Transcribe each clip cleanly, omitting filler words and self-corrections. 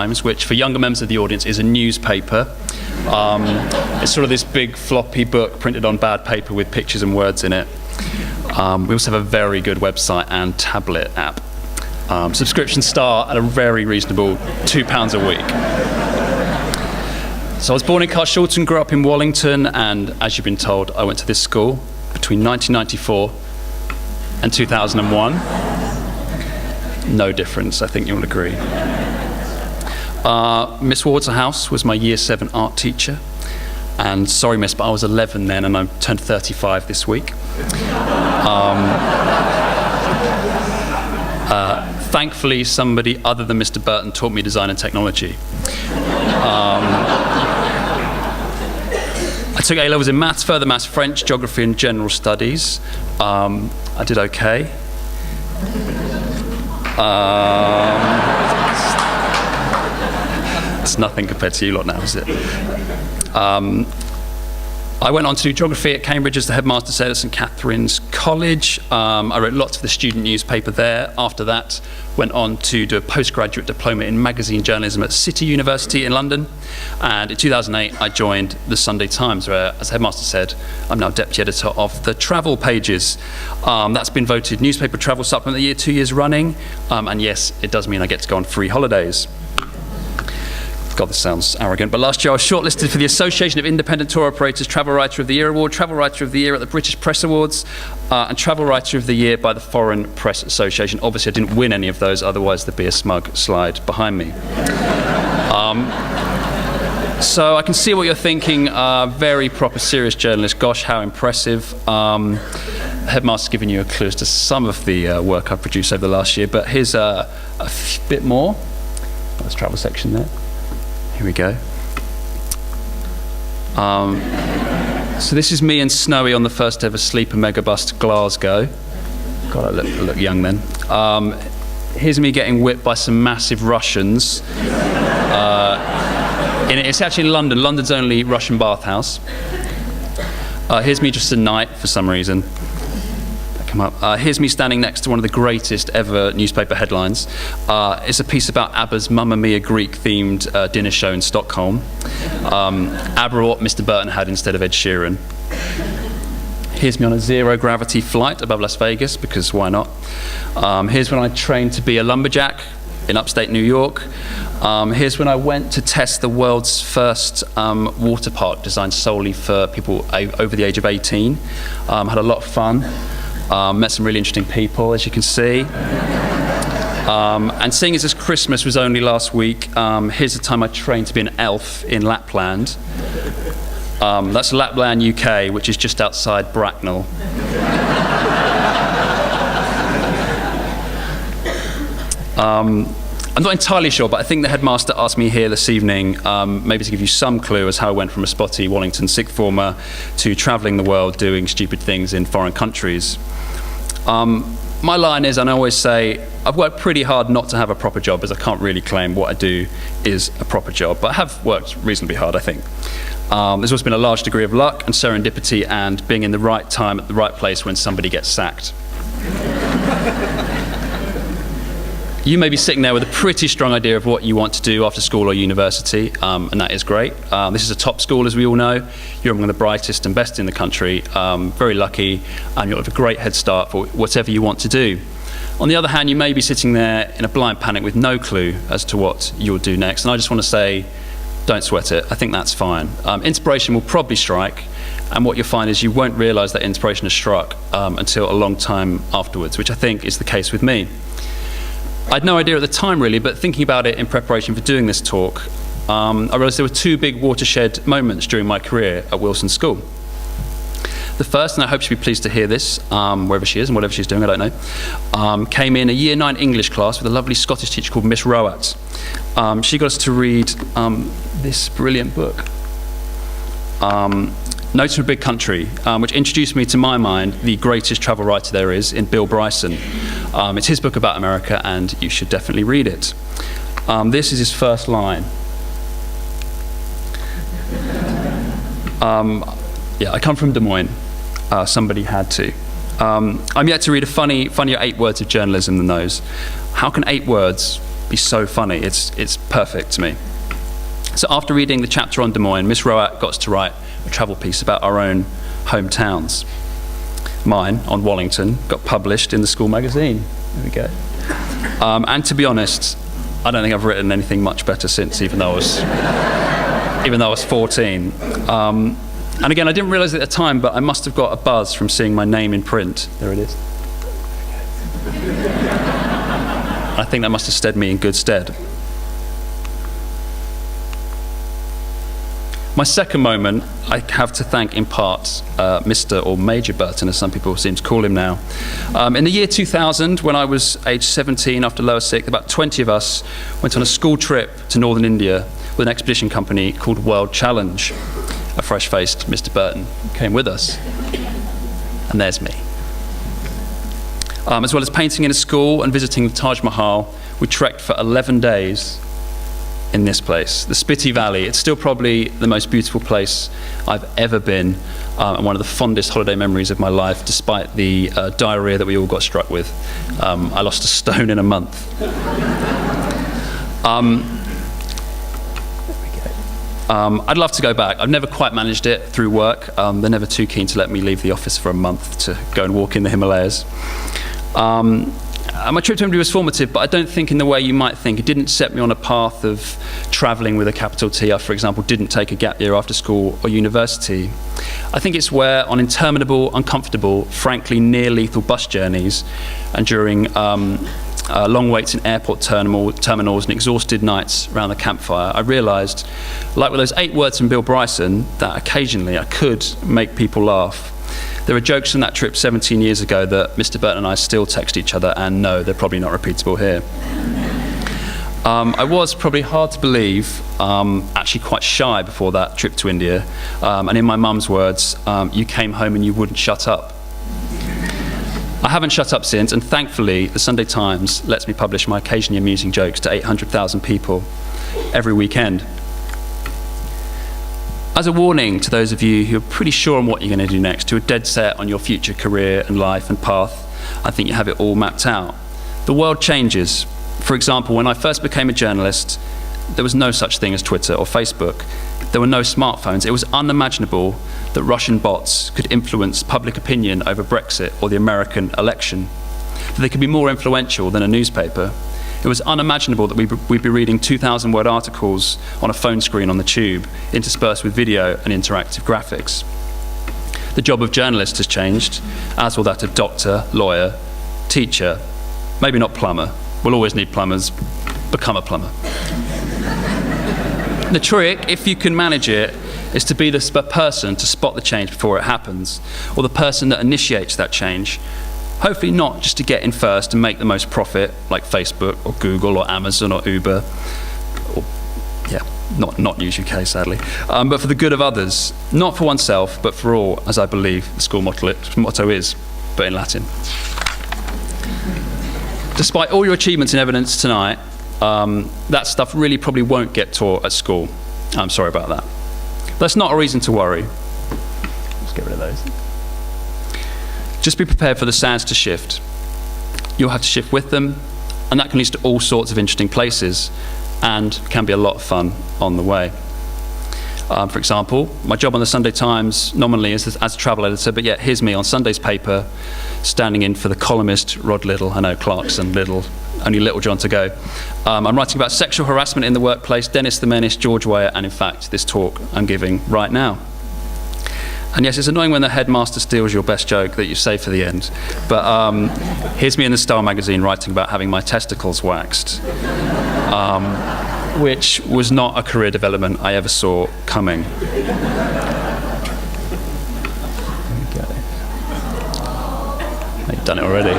Times, which for younger members of the audience is a newspaper. It's sort of this big floppy book printed on bad paper with pictures and words in it. We also have a very good website and tablet app. Subscriptions start at a very reasonable £2 a week. So I was born in Carshalton, grew up in Wallington, and as you've been told, I went to this school between 1994 and 2001. No difference, I think you'll agree. Miss Waterhouse was my Year 7 art teacher. And sorry, miss, but I was 11 then, and I turned 35 this week. Thankfully, somebody other than Mr. Burton taught me design and technology. I took A-levels in maths, further maths, French, geography, and general studies. I did okay. It's nothing compared to you lot now, is it? I went on to do geography at Cambridge as the headmaster said at St Catherine's College. I wrote lots for the student newspaper there. After that, went on to do a postgraduate diploma in magazine journalism at City University in London. And in 2008, I joined the Sunday Times, where, as the headmaster said, I'm now deputy editor of the travel pages. That's been voted newspaper travel supplement of the year 2 years running. And yes, it does mean I get to go on free holidays. God, this sounds arrogant, but last year I was shortlisted for the Association of Independent Tour Operators Travel Writer of the Year Award, Travel Writer of the Year at the British Press Awards, and Travel Writer of the Year by the Foreign Press Association. Obviously I didn't win any of those, otherwise there'd be a smug slide behind me. So I can see what you're thinking, very proper serious journalist, gosh how impressive. Headmaster's given you a clue as to some of the work I've produced over the last year, but here's a bit more. There's travel section there. Here we go. So this is me and Snowy on the first ever Sleeper Megabus to Glasgow. God, I look young then. Here's me getting whipped by some massive Russians. It's actually in London, London's only Russian bathhouse. Here's me just at night for some reason. Come up. Here's me standing next to one of the greatest ever newspaper headlines. It's a piece about ABBA's Mamma Mia Greek-themed dinner show in Stockholm. ABBA are what Mr. Burton had instead of Ed Sheeran. Here's me on a zero-gravity flight above Las Vegas, because why not? Here's when I trained to be a lumberjack in upstate New York. Here's when I went to test the world's first water park designed solely for people over the age of 18. Had a lot of fun. Met some really interesting people, as you can see. And seeing as this Christmas was only last week, here's the time I trained to be an elf in Lapland. That's Lapland, UK, which is just outside Bracknell. I'm not entirely sure, but I think the headmaster asked me here this evening maybe to give you some clue as how I went from a spotty Wallington sixth former to travelling the world doing stupid things in foreign countries. My line is, and I always say, I've worked pretty hard not to have a proper job, as I can't really claim what I do is a proper job, but I have worked reasonably hard, I think. There's also been a large degree of luck and serendipity and being in the right time at the right place when somebody gets sacked. You may be sitting there with a pretty strong idea of what you want to do after school or university, and that is great. This is a top school, as we all know. You're among the brightest and best in the country, very lucky, and you'll have a great head start for whatever you want to do. On the other hand, you may be sitting there in a blind panic with no clue as to what you'll do next, and I just want to say, don't sweat it. I think that's fine. Inspiration will probably strike, and what you'll find is you won't realise that inspiration has struck until a long time afterwards, which I think is the case with me. I had no idea at the time really, but thinking about it in preparation for doing this talk, I realised there were two big watershed moments during my career at Wilson School. The first, and I hope she'll be pleased to hear this, wherever she is and whatever she's doing, I don't know, came in a Year 9 English class with a lovely Scottish teacher called Miss Rowat. She got us to read this brilliant book, Notes from a Big Country, which introduced me to my mind the greatest travel writer there is in Bill Bryson. It's his book about America, and you should definitely read it. This is his first line. Yeah, I come from Des Moines. Somebody had to. I'm yet to read funnier 8 words of journalism than those. How can 8 words be so funny. It's perfect to me. So after reading the chapter on Des Moines, Miss Rowat got us to write a travel piece about our own hometowns. Mine, on Wallington, got published in the school magazine. There we go. And to be honest, I don't think I've written anything much better since, even though I was 14. And again, I didn't realise it at the time, but I must have got a buzz from seeing my name in print. There it is. I think that must have stood me in good stead. My second moment, I have to thank in part Mr. or Major Burton, as some people seem to call him now. In the year 2000, when I was age 17 after lower sixth, about 20 of us went on a school trip to northern India with an expedition company called World Challenge. A fresh-faced Mr. Burton came with us. And there's me. As well as painting in a school and visiting the Taj Mahal, we trekked for 11 days in this place, the Spiti Valley. It's still probably the most beautiful place I've ever been, and one of the fondest holiday memories of my life, despite the diarrhea that we all got struck with. I lost a stone in a month. I'd love to go back. I've never quite managed it through work. They're never too keen to let me leave the office for a month to go and walk in the Himalayas. My trip to India was formative, but I don't think in the way you might think. It didn't set me on a path of travelling with a capital T. I, for example, didn't take a gap year after school or university. I think it's where, on interminable, uncomfortable, frankly near-lethal bus journeys, and during long waits in airport terminals and exhausted nights around the campfire, I realised, like with those 8 words from Bill Bryson, that occasionally I could make people laugh. There are jokes from that trip 17 years ago that Mr. Burton and I still text each other, and no, they're probably not repeatable here. I was, probably hard to believe, actually quite shy before that trip to India. And in my mum's words, you came home and you wouldn't shut up. I haven't shut up since, and thankfully the Sunday Times lets me publish my occasionally amusing jokes to 800,000 people every weekend. As a warning to those of you who are pretty sure on what you're going to do next, who are dead set on your future career and life and path, I think you have it all mapped out. The world changes. For example, when I first became a journalist, there was no such thing as Twitter or Facebook. There were no smartphones. It was unimaginable that Russian bots could influence public opinion over Brexit or the American election, that they could be more influential than a newspaper. It was unimaginable that we'd be reading 2,000-word articles on a phone screen on the tube, interspersed with video and interactive graphics. The job of journalist has changed, as will that of doctor, lawyer, teacher, maybe not plumber. We'll always need plumbers. Become a plumber. The trick, if you can manage it, is to be the person to spot the change before it happens, or the person that initiates that change. Hopefully not just to get in first and make the most profit, like Facebook or Google or Amazon or Uber, or, not News UK, sadly, but for the good of others, not for oneself, but for all, as I believe the school motto is, but in Latin. Despite all your achievements and evidence tonight, that stuff really probably won't get taught at school. I'm sorry about that. That's not a reason to worry. Let's get rid of those. Just be prepared for the sands to shift. You'll have to shift with them, and that can lead to all sorts of interesting places, and can be a lot of fun on the way. For example, my job on the Sunday Times nominally is as a travel editor, but yet here's me on Sunday's paper, standing in for the columnist Rod Liddle. I know Clarkson, Liddle, only Little John to go. I'm writing about sexual harassment in the workplace, Dennis the Menace, George Weah, and in fact, this talk I'm giving right now. And yes, it's annoying when the headmaster steals your best joke that you save for the end. But here's me in the Style magazine writing about having my testicles waxed, which was not a career development I ever saw coming. You've done it already.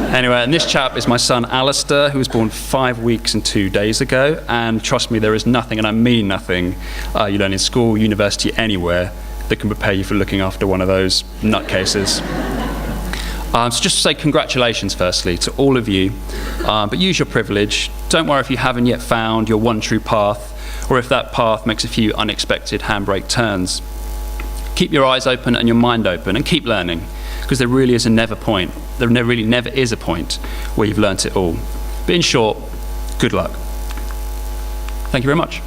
Anyway, and this chap is my son Alistair, who was born 5 weeks and 2 days ago. And trust me, there is nothing, and I mean nothing, you learn in school, university, anywhere, that can prepare you for looking after one of those nutcases. So just to say congratulations, firstly, to all of you. But use your privilege. Don't worry if you haven't yet found your one true path, or if that path makes a few unexpected handbrake turns. Keep your eyes open and your mind open, and keep learning, because there really is a never point there really never is a point where you've learnt it all. But in short, good luck. Thank you very much.